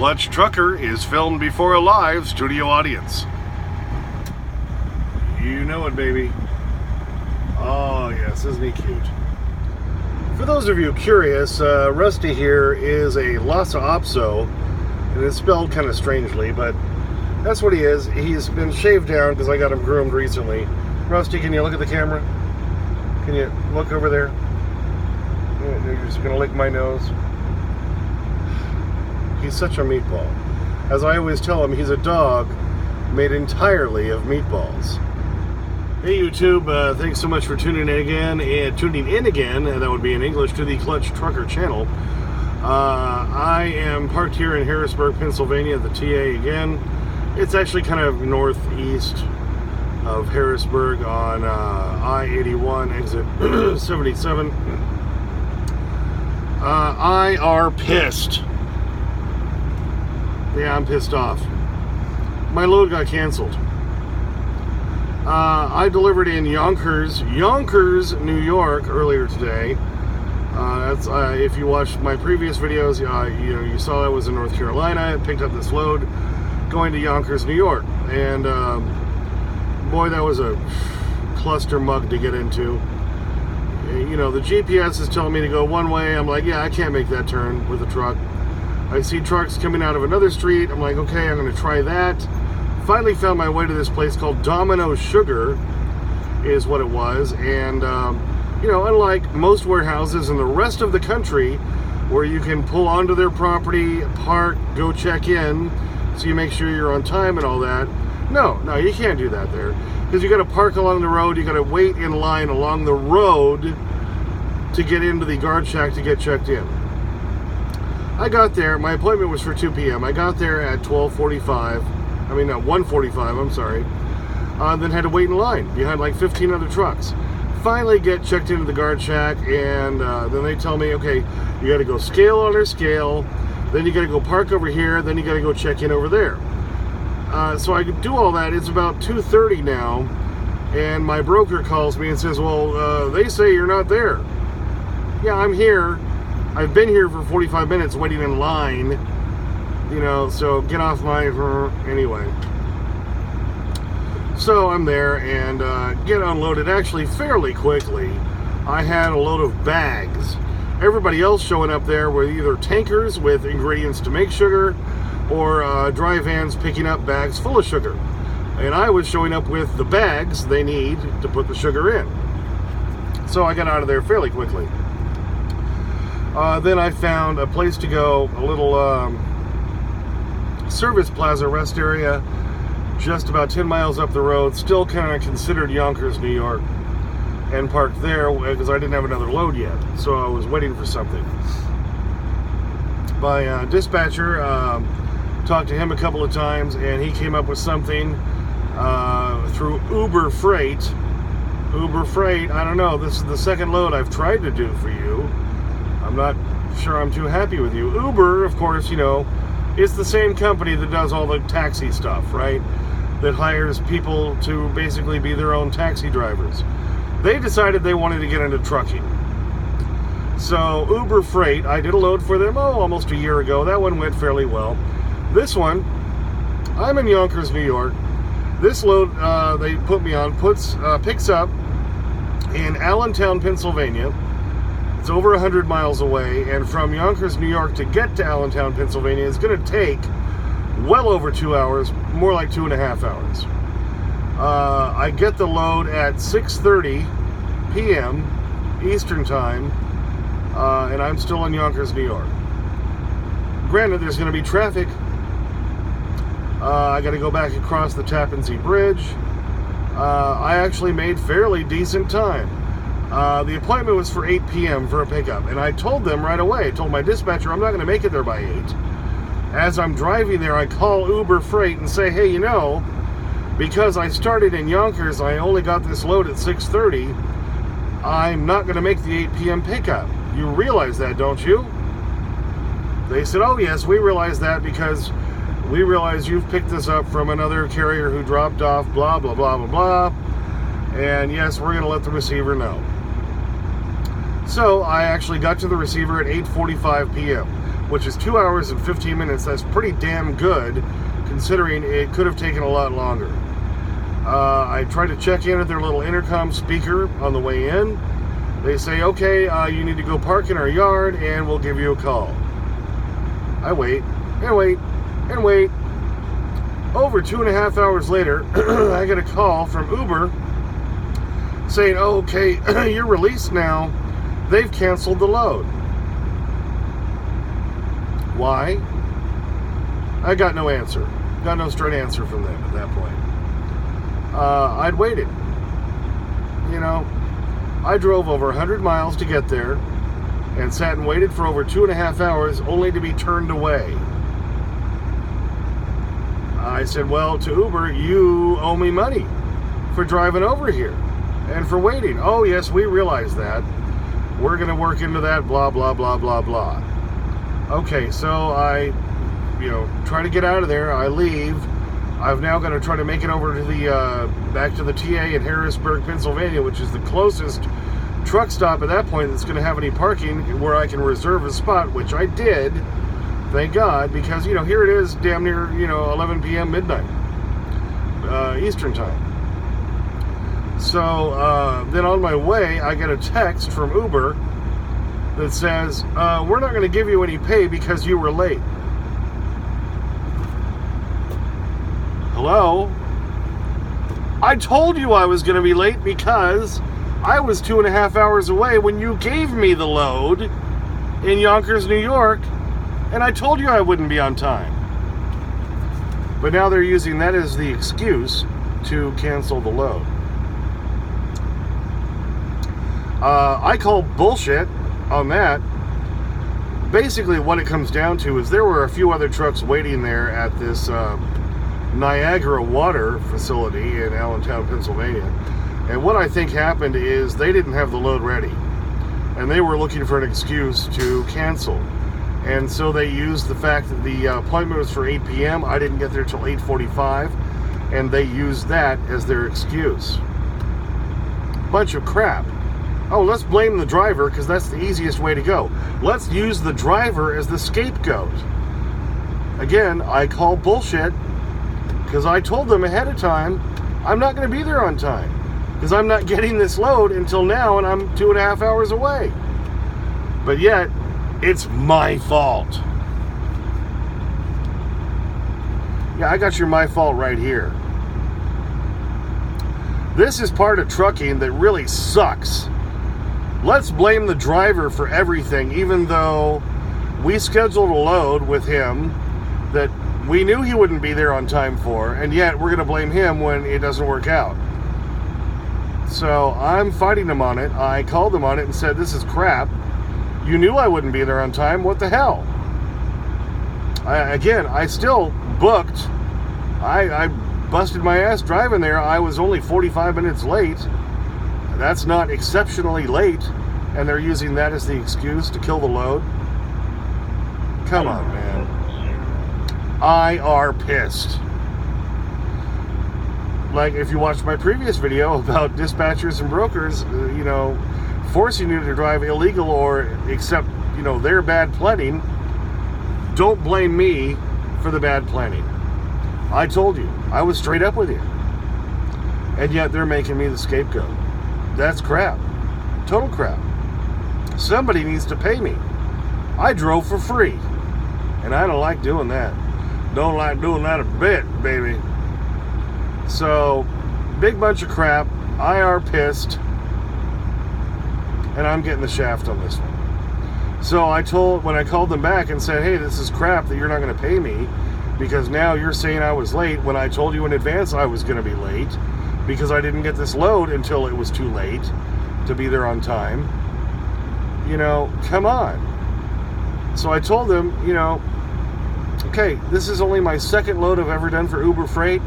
Clutch Trucker is filmed before a live studio audience. You know it, baby. Oh, yes, isn't he cute? For those of you curious, Rusty here is a Lhasa Apso, and it's spelled kind of strangely, but that's what he is. He's been shaved down because I got him groomed recently. Rusty, can you look at the camera? Can you look over there? You're just going to lick my nose. He's such a meatball. As I always tell him, he's a dog made entirely of meatballs. Hey YouTube, thanks so much for tuning in again, and that would be in English, to the Clutch Trucker channel. I am parked here in Harrisburg, Pennsylvania, the TA again. It's actually kind of northeast of Harrisburg on I-81, exit 77. I are pissed. Yeah, I'm pissed off. My load got canceled. I delivered in Yonkers, New York earlier today. That's if you watched my previous videos, you saw I was in North Carolina. I picked up this load going to Yonkers, New York, and boy, that was a cluster mug to get into. You know, the GPS is telling me to go one way. I'm like, yeah, I can't make that turn with a truck. I see trucks coming out of another street. I'm like, okay, I'm going to try that. Finally found my way to this place called Domino Sugar, is what it was. And, you know, unlike most warehouses in the rest of the country, where you can pull onto their property, park, go check in, so you make sure you're on time and all that. No, you can't do that there. Because you got to park along the road, you got to wait in line along the road to get into the guard shack to get checked in. I got there, my appointment was for 2 p.m. I got there at 1:45, I'm sorry. Then had to wait in line behind like 15 other trucks. Finally get checked into the guard shack, and then they tell me, okay, you got to go scale on their scale, then you got to go park over here, then you got to go check in over there. So I could do all that. It's about 2:30 now, and my broker calls me and says, well, they say you're not there. Yeah, I'm here. I've been here for 45 minutes waiting in line, you know, so get off my... Anyway. So I'm there and get unloaded actually fairly quickly. I had a load of bags. Everybody else showing up there were either tankers with ingredients to make sugar, or dry vans picking up bags full of sugar. And I was showing up with the bags they need to put the sugar in. So I got out of there fairly quickly. Then I found a place to go, a little service plaza rest area, just about 10 miles up the road, still kind of considered Yonkers, New York, and parked there because I didn't have another load yet. So I was waiting for something. My dispatcher, talked to him a couple of times, and he came up with something through Uber Freight. Uber Freight, I don't know, this is the second load I've tried to do for you. I'm not sure I'm too happy with you. Uber, of course, you know, is the same company that does all the taxi stuff, right? That hires people to basically be their own taxi drivers. They decided they wanted to get into trucking. So Uber Freight, I did a load for them, almost a year ago. That one went fairly well. This one, I'm in Yonkers, New York. This load they put me on picks up in Allentown, Pennsylvania. It's over 100 miles away, and from Yonkers, New York to get to Allentown, Pennsylvania is going to take well over 2 hours, more like 2.5 hours. I get the load at 6:30 p.m. Eastern Time, and I'm still in Yonkers, New York. Granted, there's going to be traffic. I got to go back across the Tappan Zee Bridge. I actually made fairly decent time. The appointment was for 8 p.m. for a pickup, and I told them right away, I told my dispatcher I'm not going to make it there by 8. As I'm driving there, I call Uber Freight and say, hey, you know, because I started in Yonkers, I only got this load at 6:30, I'm not going to make the 8 p.m. pickup. You realize that, don't you? They said, oh yes, we realize that because we realize you've picked this up from another carrier who dropped off, blah, blah, blah, blah, blah. And yes, we're going to let the receiver know. So I actually got to the receiver at 8:45 p.m. which is 2 hours and 15 minutes. That's pretty damn good, considering it could have taken a lot longer. I tried to check in at their little intercom speaker on the way in. They say, okay, you need to go park in our yard, and we'll give you a call. I wait, and wait, and wait. Over 2.5 hours later, I get a call from Uber saying, oh, okay, you're released now. They've canceled the load. Why? I got no answer. Got no straight answer from them at that point. I'd waited. You know, I drove over 100 miles to get there and sat and waited for over 2.5 hours only to be turned away. I said, well, to Uber, you owe me money for driving over here and for waiting. Oh, yes, we realize that. We're going to work into that, blah, blah, blah, blah, blah. Okay, so I, try to get out of there. I leave. I've now got to try to make it over to the, back to the TA in Harrisburg, Pennsylvania, which is the closest truck stop at that point that's going to have any parking where I can reserve a spot, which I did, thank God, because, here it is, damn near, 11 p.m. midnight, Eastern time. So, then on my way, I get a text from Uber that says, we're not going to give you any pay because you were late. Hello? I told you I was going to be late because I was 2.5 hours away when you gave me the load in Yonkers, New York, and I told you I wouldn't be on time. But now they're using that as the excuse to cancel the load. I call bullshit on that. Basically what it comes down to is there were a few other trucks waiting there at this Niagara Water facility in Allentown, Pennsylvania. And what I think happened is they didn't have the load ready. And they were looking for an excuse to cancel. And so they used the fact that the appointment was for 8 p.m. I didn't get there till 8:45. And they used that as their excuse. Bunch of crap. Oh, let's blame the driver because that's the easiest way to go. Let's use the driver as the scapegoat. Again, I call bullshit because I told them ahead of time I'm not going to be there on time because I'm not getting this load until now and I'm 2.5 hours away. But yet, it's my fault. Yeah, I got your my fault right here. This is part of trucking that really sucks. Let's blame the driver for everything, even though we scheduled a load with him that we knew he wouldn't be there on time for, and yet we're going to blame him when it doesn't work out. So I'm fighting him on it. I called him on it and said, this is crap. You knew I wouldn't be there on time. What the hell? I still booked. I busted my ass driving there. I was only 45 minutes late. That's not exceptionally late, and they're using that as the excuse to kill the load. Come on, man. I are pissed. Like, if you watched my previous video about dispatchers and brokers, forcing you to drive illegal or accept, their bad planning, don't blame me for the bad planning. I told you. I was straight up with you. And yet they're making me the scapegoat. That's crap. Total crap. Somebody needs to pay me. I drove for free. And I don't like doing that. Don't like doing that a bit, baby. So, big bunch of crap. I are pissed. And I'm getting the shaft on this one. So when I called them back and said, hey, this is crap that you're not going to pay me because now you're saying I was late when I told you in advance I was going to be late because I didn't get this load until it was too late to be there on time. Come on. So I told them, okay, this is only my second load I've ever done for Uber Freight.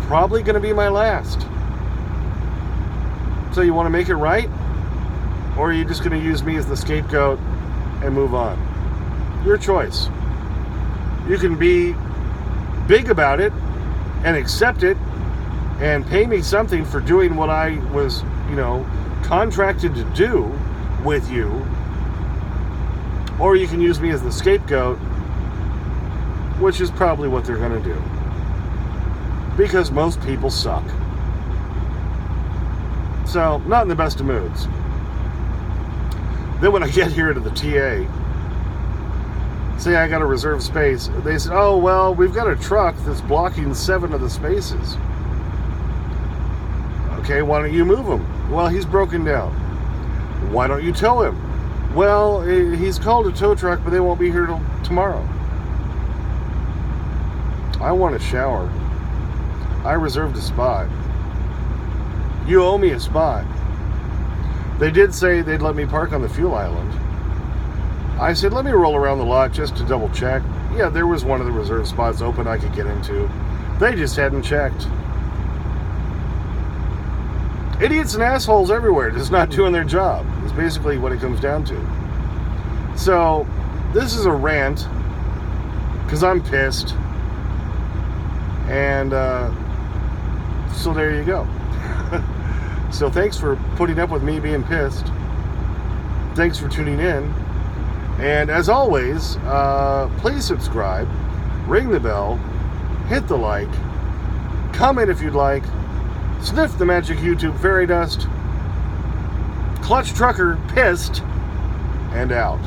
Probably going to be my last. So you want to make it right? Or are you just going to use me as the scapegoat and move on? Your choice. You can be big about it and accept it and pay me something for doing what I was, contracted to do with you. Or you can use me as the scapegoat, which is probably what they're going to do. Because most people suck. So, not in the best of moods. Then when I get here to the TA, say I got a reserved space, they said, oh, well, we've got a truck that's blocking 7 of the spaces. Okay, why don't you move him? Well, he's broken down. Why don't you tow him? Well, he's called a tow truck, but they won't be here till tomorrow. I want a shower. I reserved a spot. You owe me a spot. They did say they'd let me park on the fuel island. I said, let me roll around the lot just to double check. Yeah, there was one of the reserved spots open I could get into. They just hadn't checked. Idiots and assholes everywhere, just not doing their job. Is basically what it comes down to. So, this is a rant, because I'm pissed. And, so there you go. So thanks for putting up with me being pissed. Thanks for tuning in. And as always, please subscribe, ring the bell, hit the like, comment if you'd like, sniff the magic YouTube fairy dust. Clutch Trucker pissed and out.